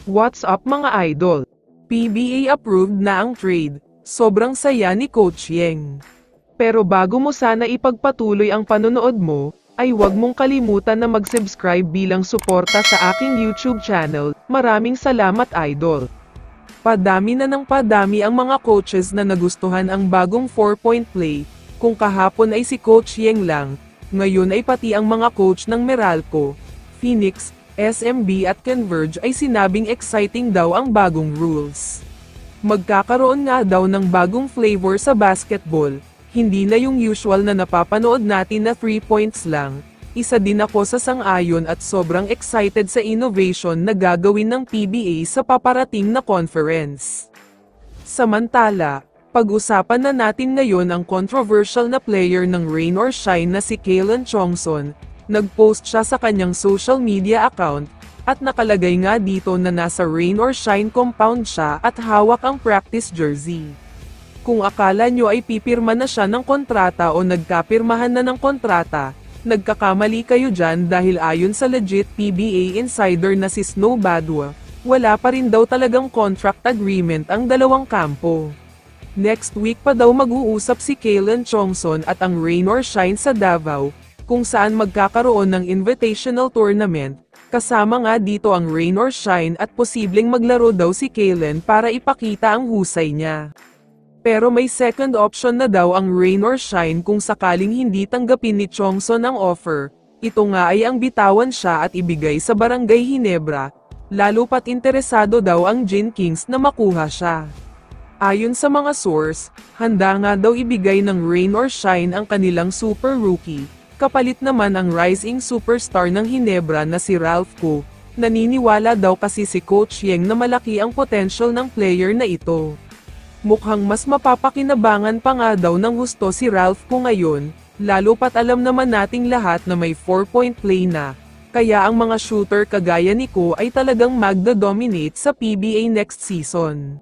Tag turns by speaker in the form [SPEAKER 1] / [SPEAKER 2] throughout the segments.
[SPEAKER 1] What's up mga idol? PBA approved na ang trade. Sobrang saya ni Coach Yeng. Pero bago mo sana ipagpatuloy ang panonood mo, ay huwag mong kalimutan na mag-subscribe bilang suporta sa aking YouTube channel. Maraming salamat idol. Padami na ng padami ang mga coaches na nagustuhan ang bagong 4-point play. Kung kahapon ay si Coach Yeng lang, ngayon ay pati ang mga coach ng Meralco, Phoenix, SMB at Converge ay sinabing exciting daw ang bagong rules. Magkakaroon nga daw ng bagong flavor sa basketball, hindi na yung usual na napapanood natin na 3 points lang. Isa din ako sa sang-ayon at sobrang excited sa innovation na gagawin ng PBA sa paparating na conference. Samantala, pag-usapan na natin ngayon ang controversial na player ng Rain or Shine na si Kalen Chongson. Nag-post siya sa kanyang social media account, at nakalagay nga dito na nasa Rain or Shine compound siya at hawak ang practice jersey. Kung akala nyo ay pipirma na siya ng kontrata o nagkapirmahan na ng kontrata, nagkakamali kayo dyan dahil ayon sa legit PBA insider na si Snow Badwa, wala pa rin daw talagang contract agreement ang dalawang kampo. Next week pa daw mag-uusap si Kalen Chongson at ang Rain or Shine sa Davao, kung saan magkakaroon ng invitational tournament, kasama nga dito ang Rain or Shine at posibleng maglaro daw si Kalen para ipakita ang husay niya. Pero may second option na daw ang Rain or Shine kung sakaling hindi tanggapin ni Chongson ang offer. Ito nga ay ang bitawan siya at ibigay sa Barangay Ginebra, lalo pat interesado daw ang Gin Kings na makuha siya. Ayon sa mga source, handa nga daw ibigay ng Rain or Shine ang kanilang super rookie. Kapalit naman ang rising superstar ng Ginebra na si Ralph Ko. Naniniwala daw kasi si Coach Yeng na malaki ang potential ng player na ito. Mukhang mas mapapakinabangan pa nga daw ng gusto si Ralph Ko ngayon, lalo pat alam naman nating lahat na may 4-point play na. Kaya ang mga shooter kagaya ni Ko ay talagang magda-dominate sa PBA next season.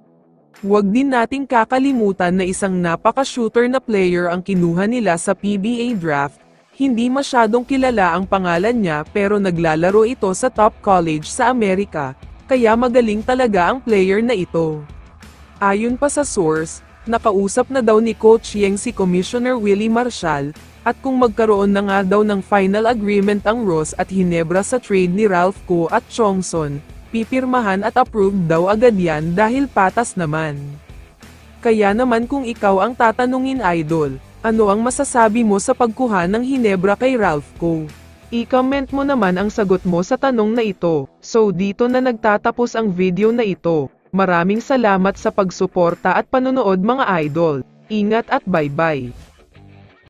[SPEAKER 1] Huwag din nating kakalimutan na isang napaka-shooter na player ang kinuha nila sa PBA draft. Hindi masyadong kilala ang pangalan niya pero naglalaro ito sa top college sa Amerika, kaya magaling talaga ang player na ito. Ayon pa sa source, nakausap na daw ni Coach Yeng si Commissioner Willie Marshall, at kung magkaroon na nga daw ng final agreement ang Ross at Ginebra sa trade ni Ralph Ko at Chongson, pipirmahan at approved daw agad yan dahil patas naman. Kaya naman kung ikaw ang tatanungin idol, ano ang masasabi mo sa pagkuha ng Ginebra kay Ralph Ko? I-comment mo naman ang sagot mo sa tanong na ito. So dito na nagtatapos ang video na ito. Maraming salamat sa pagsuporta at panonood mga idol. Ingat at bye-bye.